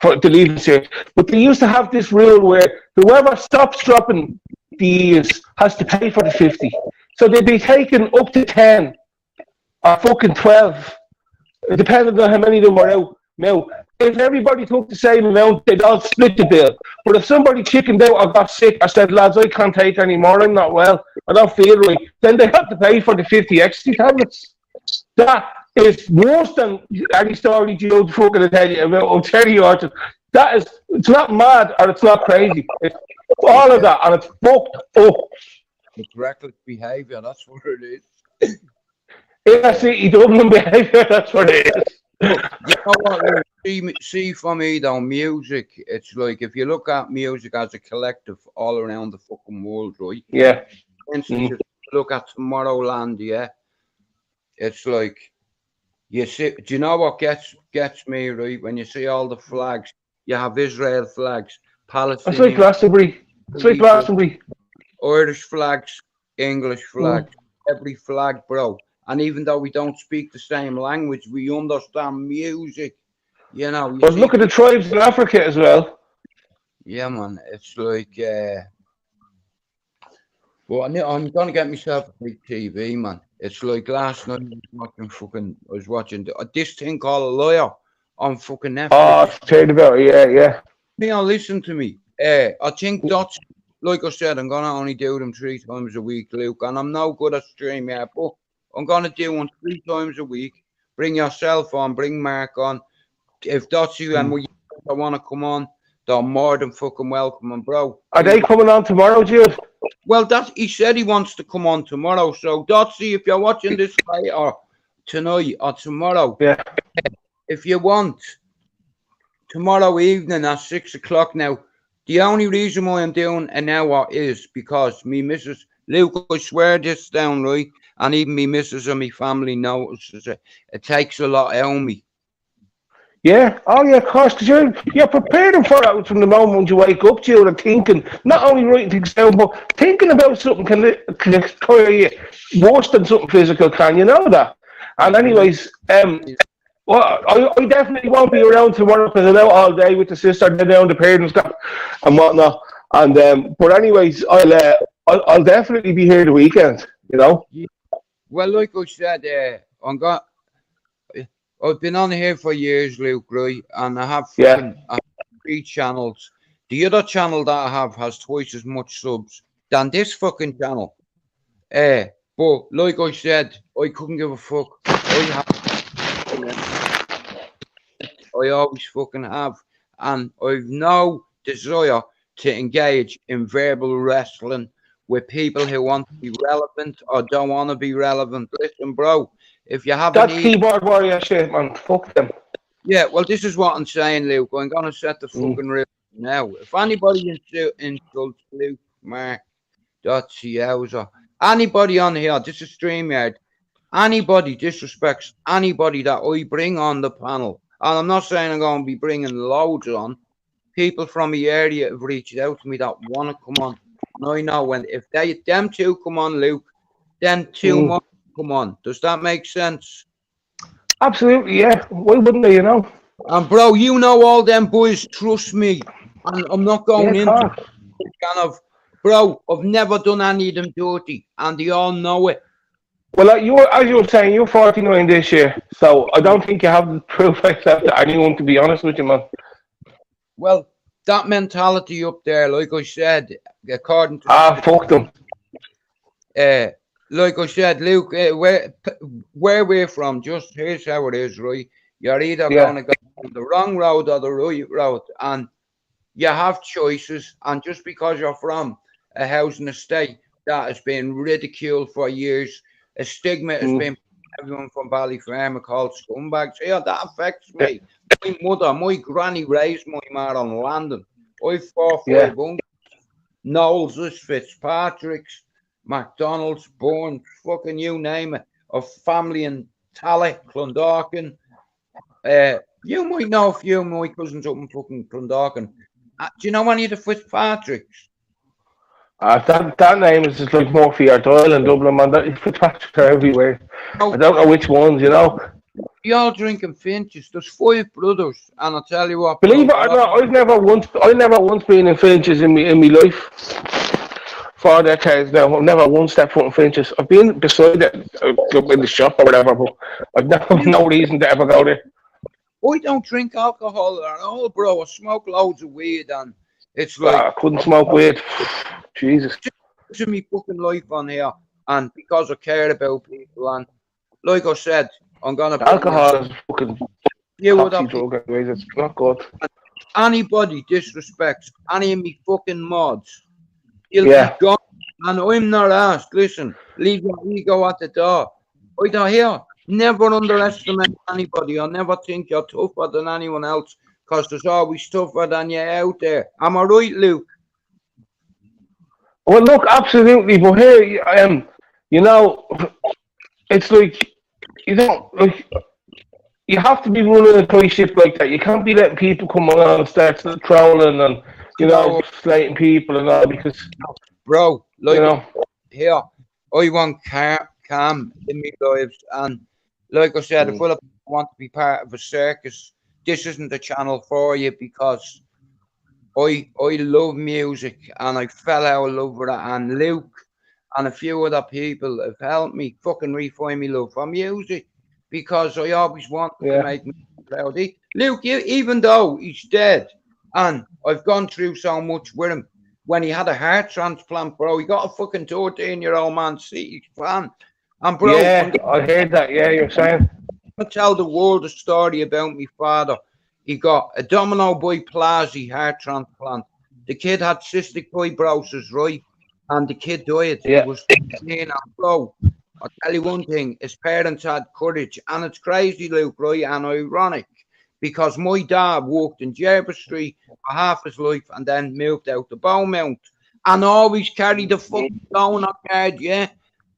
for the leaving cert. But they used to have this rule where whoever stops dropping these has to pay for the 50. So they'd be taking up to 10 or fucking 12. It depended on how many of them were out. Now, if everybody took the same amount, they'd all split the bill. But if somebody chickened out or got sick or said, lads, I can't take any more, I'm not well, I don't feel right, then they have to pay for the 50 ecstasy tablets. That is worse than any story Joe fucking tell you about Ontario Orchard. That is, it's not mad or it's not crazy. It's all of that, and it's fucked up. It's reckless behaviour, that's what it is. Inner city Dublin behaviour, that's what it is. You know what, see for me though, music, it's like if you look at music as a collective all around the fucking world, right? Yeah. instance, if you look at Tomorrowland, yeah, it's like you see. Do you know what gets me right? When you see all the flags, you have Israel flags, It's like Palestinian, Glastonbury. It's like Glastonbury. Irish flags, English Mm. flags, every flag, bro. And even though we don't speak the same language, we understand music. You know, you But see look at the people. tribes in Africa as well. Yeah, man. It's like, well, I'm gonna get myself a big TV, man. It's like last night I was watching this thing called a Lawyer on fucking Oh, Netflix. Straightouttaballyer, yeah, yeah. Listen to me. I think that's like I said, I'm gonna only do them 3 times a week, Luke, and I'm no good at stream yet, but I'm gonna do one 3 times a week. Bring yourself on, bring Mark on. If that's you and we want to come on, they're more than fucking welcome, and bro. Are they coming on tomorrow, Jude? Well, he said he wants to come on tomorrow. So, Dotsy, if you're watching this later tonight or tomorrow, Yeah. if you want, tomorrow evening at 6 o'clock now, the only reason why I'm doing an hour is because me missus, Luke, I swear this down, right? And even me missus and me family notices it. It takes a lot out of me. Yeah, oh yeah, of course, because you're preparing for it from the moment you wake up, Jude, and thinking, not only writing things down, but thinking about something can tire you worse than something physical, can you know that? And anyways, well, I definitely won't be around tomorrow because I'm out all day with the sister, then down the parents got and whatnot. And but anyways, I'll definitely be here the weekend, you know. Yeah. Well, like I said, I've been on here for years, Luke, right? And I have Yeah, 3 channels. The other channel that I have has twice as much subs than this fucking channel. But like I said, I couldn't give a fuck. I always fucking have. And I've no desire to engage in verbal wrestling with people who want to be relevant or don't want to be relevant. Listen, bro, if you have that's any. keyboard warrior shit, man. Fuck them. Yeah, well, this is what I'm saying, Luke. I'm going to set the Mm. fucking rule now. If anybody insults Luke, Mark, Yowza, anybody on here, this is StreamYard, anybody disrespects anybody that I bring on the panel, and I'm not saying I'm going to be bringing loads on, people from the area have reached out to me that want to come on. And I know when, if them two come on, Luke, then 2 more come on. Does that make sense? Absolutely, yeah. Why wouldn't they, you know? And bro, you know all them boys, trust me. And I'm not going Yeah, into car. kind of, bro, I've never done any of them dirty. And they all know it. Well, as you were saying, you're 49 this year, so I don't think you have the proof yourself to anyone, to be honest with you, man. Well, that mentality up there, like I said, according to Fuck them. like I said, Luke, where we're from, just here's how it is, right? You're either going to go the wrong road or the right road, and you have choices. And just because you're from a housing estate that has been ridiculed for years, a stigma has been everyone from Ballyfermot called scumbags. Yeah, that affects me. My mother, my granny raised my man on London. I've 4 or 5 uncles, Knowles, Fitzpatrick's, McDonald's, Bourne, fucking you name it, of family in Tally, Clondalkin. You might know a few of my cousins up in fucking Clondalkin. Do you know any of the Fitzpatrick's? That name is just like Murphy or Doyle and Dublin, man. Fitzpatrick are everywhere. I don't know which ones, you know. You all drinking Finches. There's 5 brothers, and I'll tell you what. Believe it or not, I never once been in Finches in me life. 4 decades now, I've never once stepped foot in Finches. I've been beside it, in the shop or whatever, but I've never no reason to ever go there. I don't drink alcohol at all, bro. I smoke loads of weed, and it's like I couldn't smoke weed. Jesus. To me fucking life on here, and because I care about people, and like I said, I'm gonna alcohol is fucking toxic drug, anyways. It's not good. Anybody disrespects any of me fucking mods, he'll be gone. And I'm not asked. Listen, leave your ego at the door. I don't hear. Never underestimate anybody. Or never think you're tougher than anyone else, because there's always tougher than you out there. Am I right, Luke? Well, look, absolutely. But here, you know, it's like you don't like. You have to be running a tight ship like that. You can't be letting people come on and start trolling and No, slating people and all because bro, you like know. here, I want calm in my lives, and like I said, if Mm. other people want to be part of a circus, this isn't the channel for you because I love music and I fell out of love with it, and Luke and a few other people have helped me fucking refine my love for music because I always wanted to Yeah, make me proud. Luke, even though he's dead, and I've gone through so much with him. When he had a heart transplant, bro, he got a fucking 13-year-old Man City fan. And bro, I'm yeah, I heard that. Yeah, you're saying. gonna tell the world a story about my father. He got a domino biplasi heart transplant. The kid had cystic fibrosis, right? And the kid died. He Yeah, was 15. And bro, I'll tell you one thing, his parents had courage. And it's crazy, Luke, right? And ironic. Because my dad worked in Jervis Street for half his life and then moved out to Beaumont. And always carried the fucking donut card, yeah?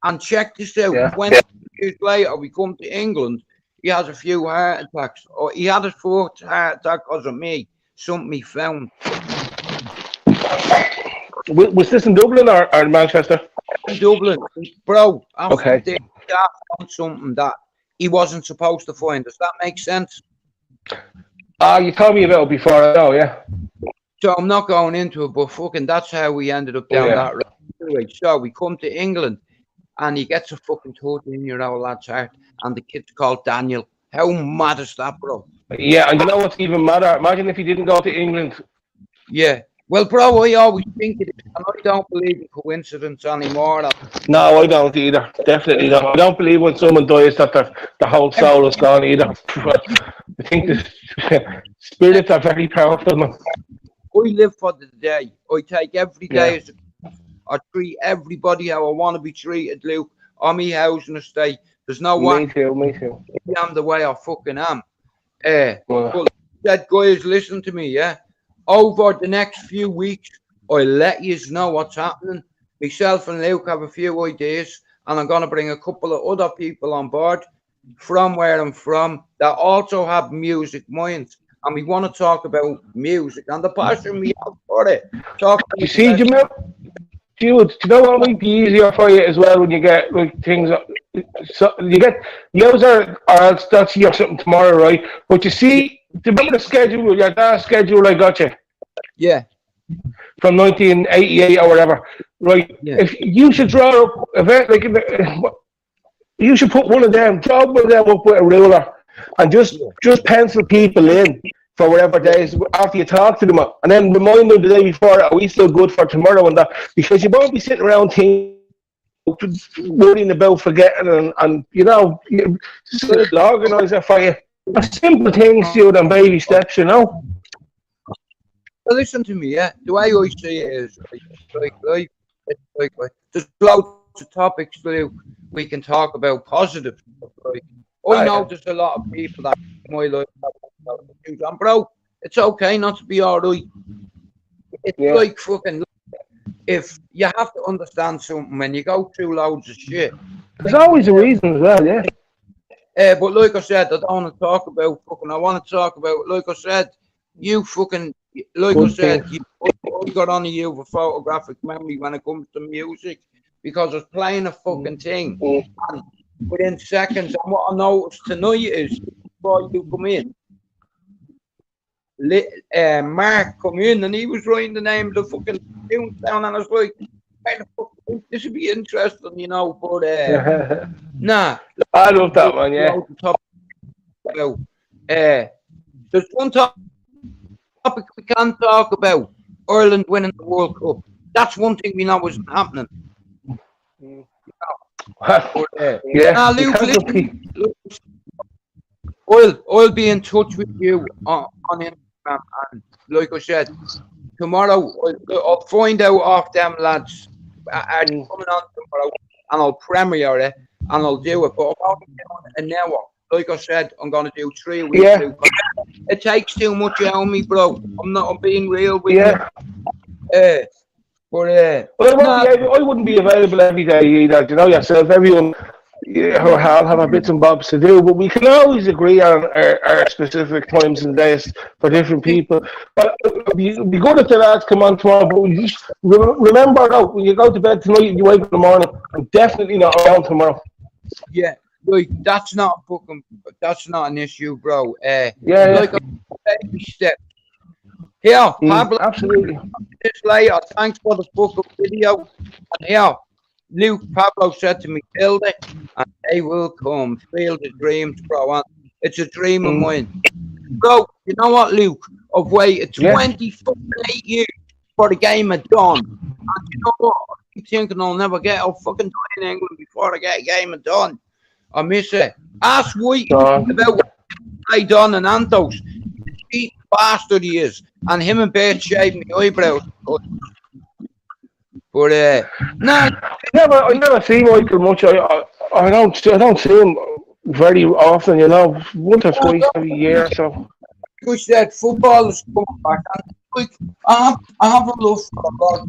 And check this out, yeah. 20 years later, we come to England. He has a few heart attacks. Or he had his fourth heart attack because of me. Something he found Was this in Dublin or Manchester? in Dublin. Bro, after Okay. this, dad found something that he wasn't supposed to find. Does that make sense? Ah, you told me about it before. I know. Yeah. So I'm not going into it, but fucking that's how we ended up down Yeah. that road. Anyway, so we come to England and he gets a fucking 13-year-old lad's heart and the kid's called Daniel. How mad is that, bro? Yeah, and you know what's even madder? Imagine if he didn't go to England. Yeah. Well, bro, I always think it is, and I don't believe in coincidence anymore. No, I don't either. Definitely don't. I don't believe when someone dies that the whole soul is gone either. I think the spirits are very powerful, man. I live for the day. I take every day Yeah. as I treat everybody how I want to be treated, Luke. On me housing estate. There's no one Me too, me too. I'm the way I fucking am. Well, But that guys, listen to me, yeah. Over the next few weeks, I'll let you know what's happening. Myself and Luke have a few ideas, and I'm gonna bring a couple of other people on board from where I'm from that also have music minds. And we want to talk about music and the passion we have for it. Talk you see, Jamil, do you know what might be easier for you as well when you get like things? So you get yours or else that's your something tomorrow, right? But you see, do you remember the schedule? Your dad's schedule I got you yeah, from 1988 or whatever, right? yeah. If you should draw up event like you should put one of them, draw one of them up with a ruler, and just pencil people in for whatever days after you talk to them, and then remind them the day before, are we still good for tomorrow and that? Because you won't be sitting around thinking, worrying about forgetting, and just organise that for you. Simple things, dude, and baby steps, you know. Well, listen to me, yeah. The way I see it is, like there's loads of topics, Luke, we can talk about positive stuff. Like, I know there's a lot of people that in my life and bro, it's okay not to be alright. It's like fucking, if you have to understand something when you go through loads of shit. There's always a reason as well, yeah. But like I said, I don't want to talk about fucking. I want to talk about, like I said, you fucking, like I said, I got on you with photographic memory when it comes to music because I was playing a fucking thing and within seconds. And what I noticed tonight is before you come in, Mark come in and he was writing the name of the fucking tune down, and I was like, this would be interesting, you know. But nah, I love that one, yeah. There's one topic we can talk about: Ireland winning the World Cup. That's one thing we know isn't happening. Yeah. Luke, I'll be in touch with you on Instagram, and like I said, tomorrow I'll find out off them lads are coming on tomorrow, and I'll premiere it and I'll do it. But I'm only doing an hour. Like I said, I'm gonna do 3 weeks. Yeah. It takes too much out of me, bro. I'm being real with you. But I wouldn't be available every day either. You know yourself, everyone have a bits and bobs to do, but we can always agree on our specific times and days for different people. But it'd be good if the lads come on tomorrow, but we just remember though, when you go to bed tonight and you wake up in the morning, I'm definitely not around tomorrow. yeah, like that's not an issue, bro. Yeah. Like a baby step. Here, Pablo, Absolutely. this later. Thanks for the fucking video. And here, Luke Pablo said to me, build it, and they will come. Feel the dreams, bro. And it's a dream of mine. Bro, you know what, Luke? I've waited 28 years for the game of Dawn. And you know what? I keep thinking I'll never get a fucking die in England before I get a game of Dawn. I miss it. Ask White about what I done and Antos. Cheap bastard he is. And him and Bert shaved my eyebrows. But nah. I never see Michael much. I don't see him very often, you know, once or twice every year. So Push that football is coming back. And like, I have a love for a lot,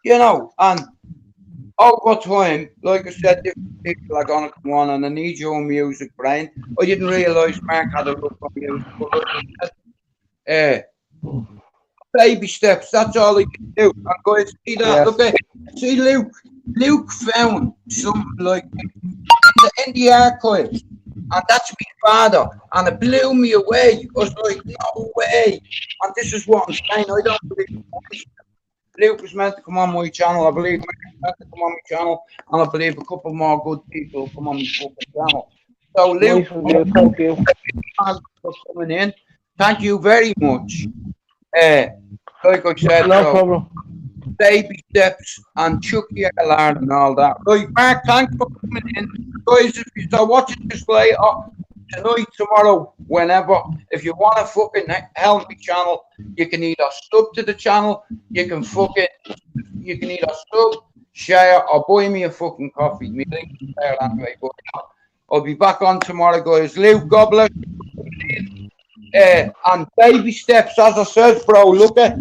you know, and over time, like I said, different people are gonna come on, and I need your music, Brian. I didn't realise Mark had a love for music. But like I said, baby steps, that's all I can do. And guys, see that? Look at see Luke. Luke found something like in the archives, and that's my father, and it blew me away. I was like, no way. And this is what I'm saying. I don't believe Luke was meant to come on my channel. I believe Mark was meant to come on my channel, and I believe a couple more good people will come on my fucking channel. So Luke, thank you for coming in. Thank you very much. Like I said, no problem. Baby steps and Chucky Aguilar and all that. Right, Mark, thanks for coming in. Guys, if you start watching this later, tonight, tomorrow, whenever, if you want to fucking help me channel, you can either sub to the channel, you can either sub, share, or buy me a fucking coffee. Me link is there anyway, but I'll be back on tomorrow, guys. Luke, God bless you. And baby steps, as I said, bro, look at,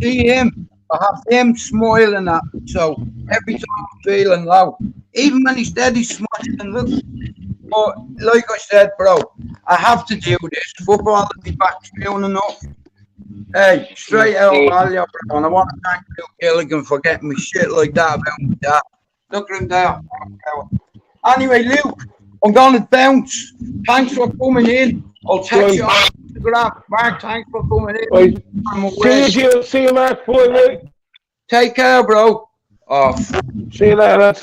see him. I have him smiling at me, so every time I'm feeling low, even when he's dead, he's smiling. Look, but like I said, bro, I have to do this. Football will be back soon enough. Hey, Straightouttaballyer, bro, and I want to thank Luke Gilligan for getting me shit like that about my dad. Look at him there. Anyway, Luke, I'm going to bounce. Thanks for coming in. I'll text you on Instagram. Mark, thanks for coming in. See you, Mark. Boy, mate. Take care, bro. See you later.